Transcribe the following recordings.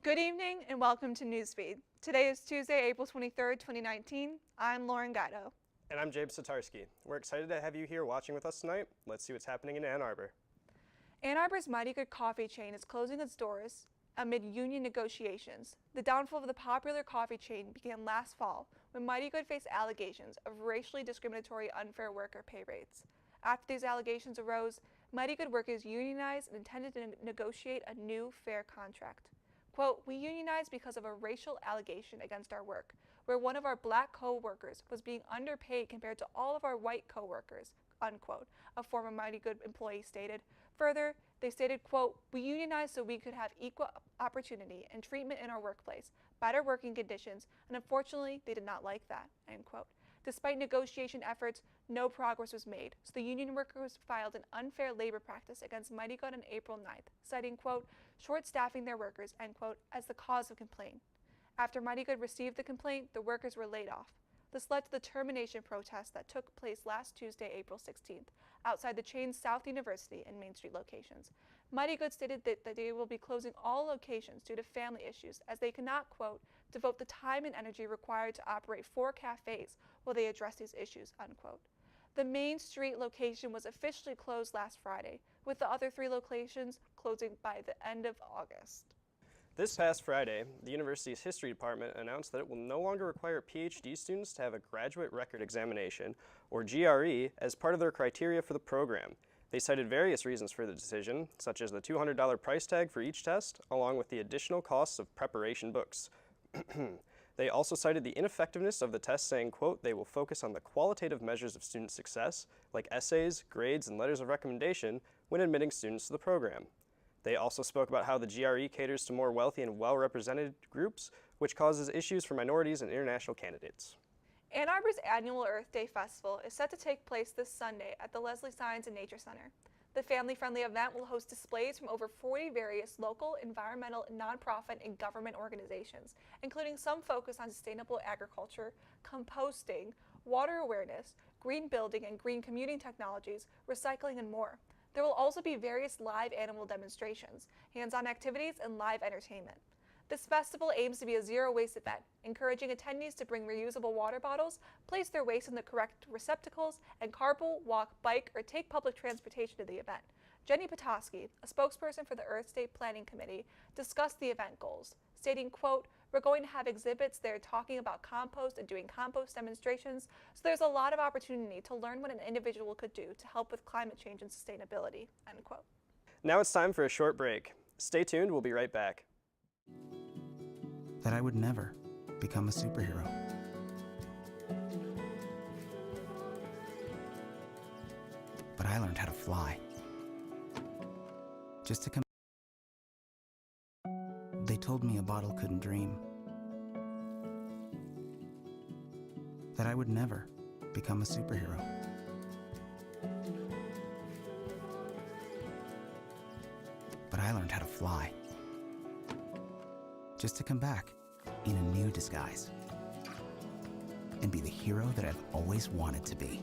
Good evening and welcome to Newsfeed. Today is Tuesday, April 23rd, 2019. I'm Lauren Gatto. And I'm Jabe Satarsky. We're excited to have you here watching with us tonight. Let's see what's happening in Ann Arbor. Ann Arbor's Mighty Good coffee chain is closing its doors amid union negotiations. The downfall of the popular coffee chain began last fall when Mighty Good faced allegations of racially discriminatory unfair worker pay rates. After these allegations arose, Mighty Good workers unionized and intended to negotiate a new fair contract. Quote, "We unionized because of a racial allegation against our work, where one of our black co-workers was being underpaid compared to all of our white co-workers," unquote, a former Mighty Good employee stated. Further, they stated, quote, "We unionized so we could have equal opportunity and treatment in our workplace, better working conditions, and unfortunately, they did not like that," end quote. Despite negotiation efforts, no progress was made, so the union workers filed an unfair labor practice against Mighty Good on April 9th, citing, quote, "short-staffing their workers," end quote, as the cause of complaint. After Mighty Good received the complaint, the workers were laid off. This led to the termination protest that took place last Tuesday, April 16th, outside the chain's South University and Main Street locations. Mighty Good stated that they will be closing all locations due to family issues, as they cannot, quote, "devote the time and energy required to operate 4 cafes while they address these issues," unquote. The Main Street location was officially closed last Friday, with the other 3 locations closing by the end of August. This past Friday, the university's history department announced that it will no longer require PhD students to have a graduate record examination, or GRE, as part of their criteria for the program. They cited various reasons for the decision, such as the $200 price tag for each test, along with the additional costs of preparation books. They also cited the ineffectiveness of the test, saying, quote, "they will focus on the qualitative measures of student success, like essays, grades, and letters of recommendation, when admitting students to the program." They also spoke about how the GRE caters to more wealthy and well-represented groups, which causes issues for minorities and international candidates. Ann Arbor's annual Earth Day Festival is set to take place this Sunday at the Leslie Science and Nature Center. The family-friendly event will host displays from over 40 various local, environmental, nonprofit, and government organizations, including some focused on sustainable agriculture, composting, water awareness, green building and green commuting technologies, recycling, and more. There will also be various live animal demonstrations, hands-on activities, and live entertainment. This festival aims to be a zero-waste event, encouraging attendees to bring reusable water bottles, place their waste in the correct receptacles, and carpool, walk, bike, or take public transportation to the event. Jenny Petoskey, a spokesperson for the Earth Day Planning Committee, discussed the event goals, stating, quote, "we're going to have exhibits there talking about compost and doing compost demonstrations, so there's a lot of opportunity to learn what an individual could do to help with climate change and sustainability," end quote. Now it's time for a short break. Stay tuned, we'll be right back. That I would never become a superhero. But I learned how to fly. Just to come. They told me a bottle couldn't dream. That I would never become a superhero. But I learned how to fly. Just to come back in a new disguise and be the hero that I've always wanted to be.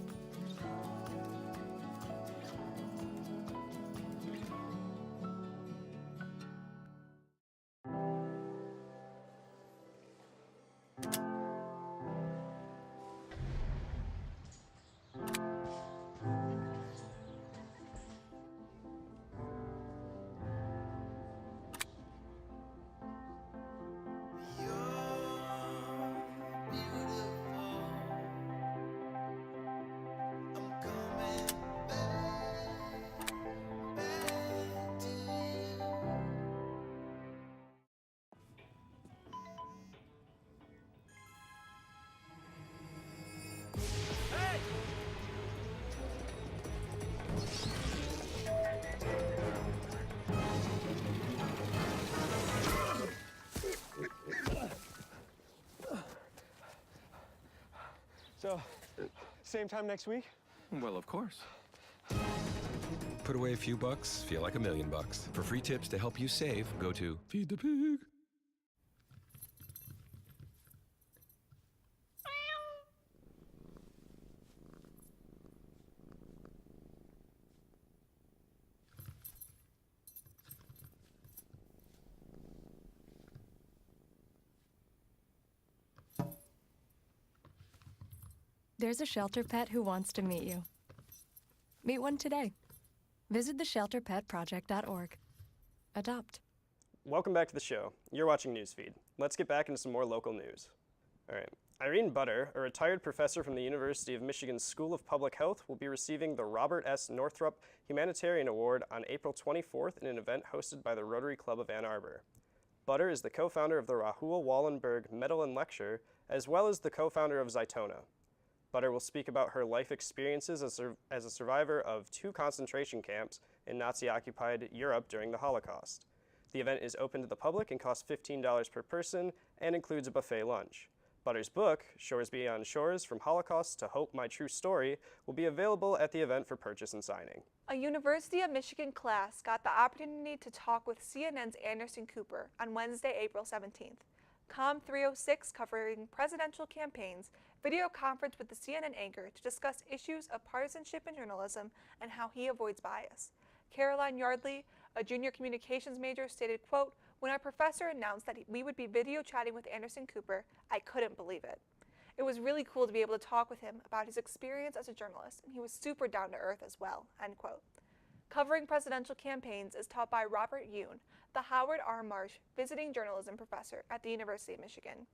So, same time next week? Well, of course. Put away a few bucks, feel like $1 million. For free tips to help you save, go to Feed the Pig. There's a shelter pet who wants to meet you. Meet one today. Visit theshelterpetproject.org. Adopt. Welcome back to the show. You're watching Newsfeed. Let's get back into some more local news. All right. Irene Butter, a retired professor from the University of Michigan's School of Public Health, will be receiving the Robert S. Northrup Humanitarian Award on April 24th in an event hosted by the Rotary Club of Ann Arbor. Butter is the co-founder of the Rahul Wallenberg Medal and Lecture, as well as the co-founder of Zaitona. Butter will speak about her life experiences as a survivor of 2 concentration camps in Nazi-occupied Europe during the Holocaust. The event is open to the public and costs $15 per person and includes a buffet lunch. Butter's book, Shores Beyond Shores, From Holocaust to Hope, My True Story, will be available at the event for purchase and signing. A University of Michigan class got the opportunity to talk with CNN's Anderson Cooper on Wednesday, April 17th. COM 306, covering presidential campaigns, video conference with the CNN anchor to discuss issues of partisanship in journalism and how he avoids bias. Caroline Yardley, a junior communications major, stated, quote, "When our professor announced that we would be video chatting with Anderson Cooper, I couldn't believe it. It was really cool to be able to talk with him about his experience as a journalist, and he was super down to earth as well," end quote. Covering presidential campaigns is taught by Robert Yoon, the Howard R. Marsh visiting journalism professor at the University of Michigan.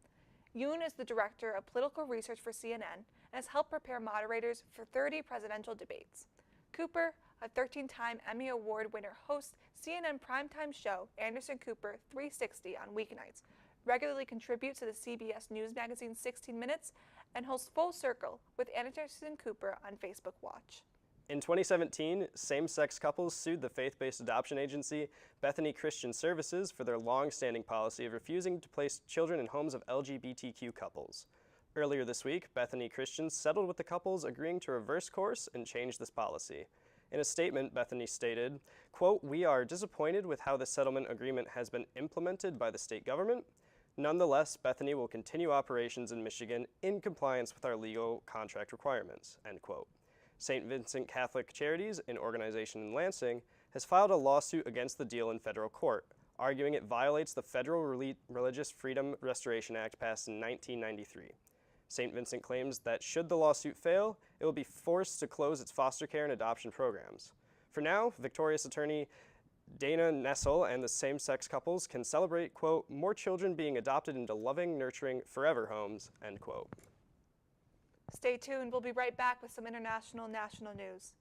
Yoon is the director of political research for CNN and has helped prepare moderators for 30 presidential debates. Cooper, a 13-time Emmy Award winner, hosts CNN primetime show Anderson Cooper 360 on weeknights, regularly contributes to the CBS News magazine 16 Minutes, and hosts Full Circle with Anderson Cooper on Facebook Watch. In 2017, same-sex couples sued the faith-based adoption agency Bethany Christian Services for their long-standing policy of refusing to place children in homes of LGBTQ couples. Earlier this week, Bethany Christian settled with the couples, agreeing to reverse course and change this policy. In a statement, Bethany stated, quote, "We are disappointed with how the settlement agreement has been implemented by the state government. Nonetheless, Bethany will continue operations in Michigan in compliance with our legal contract requirements," end quote. St. Vincent Catholic Charities, an organization in Lansing, has filed a lawsuit against the deal in federal court, arguing it violates the Federal Religious Freedom Restoration Act passed in 1993. St. Vincent claims that should the lawsuit fail, it will be forced to close its foster care and adoption programs. For now, victorious attorney Dana Nessel and the same-sex couples can celebrate, quote, "more children being adopted into loving, nurturing, forever homes," end quote. Stay tuned, we'll be right back with some international national news.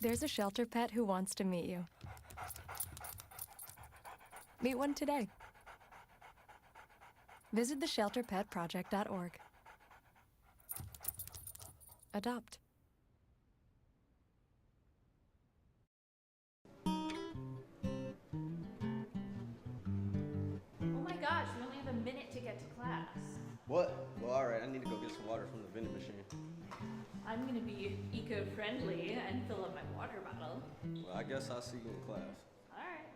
There's a shelter pet who wants to meet you. Meet one today. Visit theshelterpetproject.org. Adopt. Oh my gosh, we only have a minute to get to class. What? Well, alright, I need to go get some water from the vending machine. I'm gonna be eco-friendly and fill up my water bottle. Well, I guess I'll see you in class. Alright.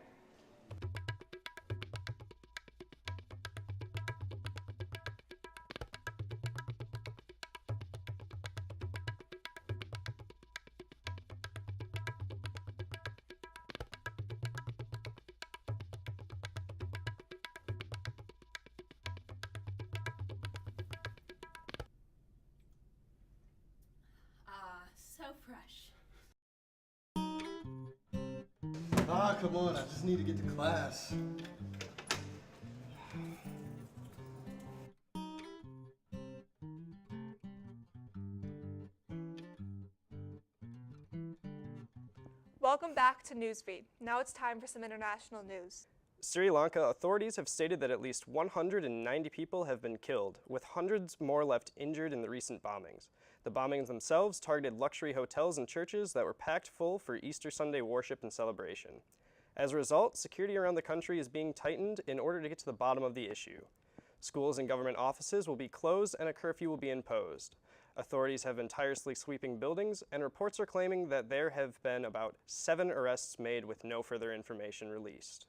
So fresh. Ah, come on, I just need to get to class. Welcome back to Newsfeed. Now it's time for some international news. Sri Lanka authorities have stated that at least 190 people have been killed, with hundreds more left injured in the recent bombings. The bombings themselves targeted luxury hotels and churches that were packed full for Easter Sunday worship and celebration. As a result, security around the country is being tightened in order to get to the bottom of the issue. Schools and government offices will be closed and a curfew will be imposed. Authorities have been tirelessly sweeping buildings, and reports are claiming that there have been about 7 arrests made with no further information released.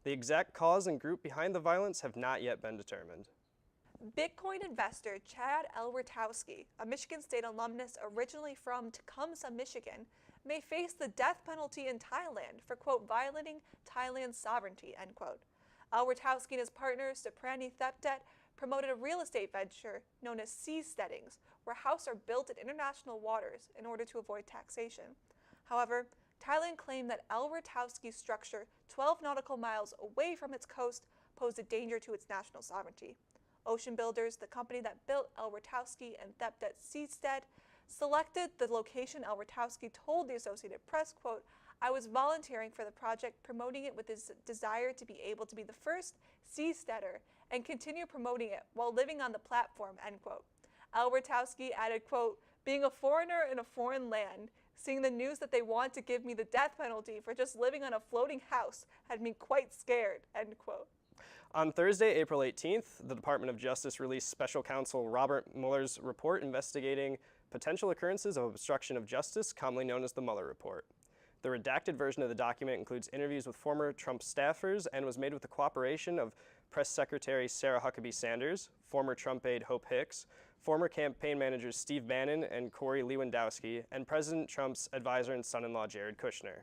The exact cause and group behind the violence have not yet been determined. Bitcoin investor Chad Elwertowski, a Michigan State alumnus originally from Tecumseh, Michigan, may face the death penalty in Thailand for, quote, violating Thailand's sovereignty, end quote. Elwertowski and his partner, Soprani Theptet, promoted a real estate venture known as seasteadings, where houses are built in international waters in order to avoid taxation. However, Thailand claimed that Elwertowski's structure 12 nautical miles away from its coast posed a danger to its national sovereignty. Ocean Builders, the company that built Elwertowski and Theptet Seastead, selected the location. Elwertowski told the Associated Press, quote, I was volunteering for the project, promoting it with his desire to be able to be the first seasteader and continue promoting it while living on the platform, end quote. Elwertowski added, quote, being a foreigner in a foreign land, seeing the news that they want to give me the death penalty for just living on a floating house had me quite scared, end quote. On Thursday, April 18th, the Department of Justice released Special Counsel Robert Mueller's report investigating potential occurrences of obstruction of justice, commonly known as the Mueller Report. The redacted version of the document includes interviews with former Trump staffers and was made with the cooperation of Press Secretary Sarah Huckabee Sanders, former Trump aide Hope Hicks, former campaign managers Steve Bannon and Corey Lewandowski, and President Trump's advisor and son-in-law Jared Kushner.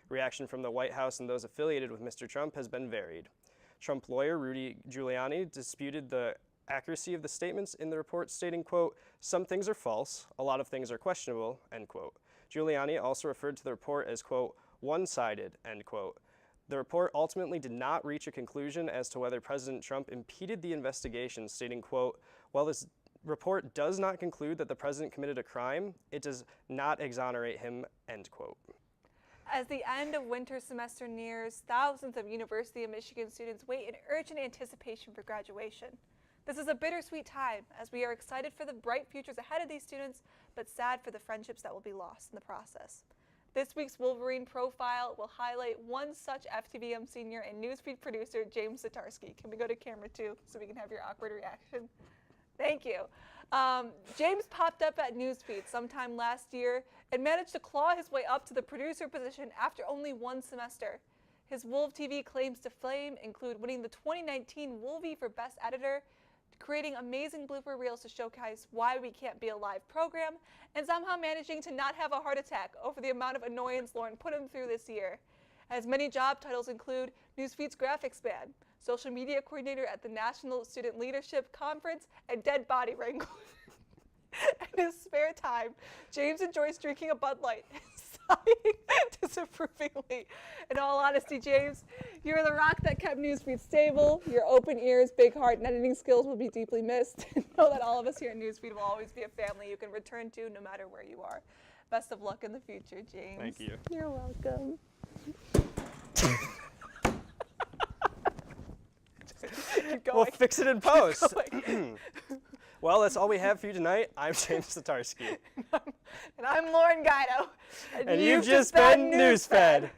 Reaction from the White House and those affiliated with Mr. Trump has been varied. Trump lawyer Rudy Giuliani disputed the accuracy of the statements in the report, stating, quote, some things are false, a lot of things are questionable, end quote. Giuliani also referred to the report as, quote, one-sided, end quote. The report ultimately did not reach a conclusion as to whether President Trump impeded the investigation, stating, quote, while this report does not conclude that the president committed a crime, it does not exonerate him, end quote. As the end of winter semester nears, thousands of University of Michigan students wait in urgent anticipation for graduation. This is a bittersweet time, as we are excited for the bright futures ahead of these students, but sad for the friendships that will be lost in the process. This week's Wolverine Profile will highlight one such FTVM senior and Newsfeed producer, James Zatarsky. Can we go to camera 2 so we can have your awkward reaction? Thank you. James popped up at Newsfeed sometime last year and managed to claw his way up to the producer position after only one semester. His Wolv TV claims to fame include winning the 2019 Wolvie for Best Editor, creating amazing blooper reels to showcase why we can't be a live program, and somehow managing to not have a heart attack over the amount of annoyance Lauren put him through this year. His many job titles include Newsfeed's graphics man, social media coordinator at the National Student Leadership Conference, and dead body wrangler. In his spare time, James enjoys drinking a Bud Light and sighing disapprovingly. In all honesty, James, you're the rock that kept Newsfeed stable. Your open ears, big heart, and editing skills will be deeply missed. Know that all of us here at Newsfeed will always be a family you can return to no matter where you are. Best of luck in the future, James. Thank you. You're welcome. Keep going. We'll fix it in post. Keep going. Well, that's all we have for you tonight. I'm James Zatarsky. And I'm Lauren Guido. And you've just been Newsfed.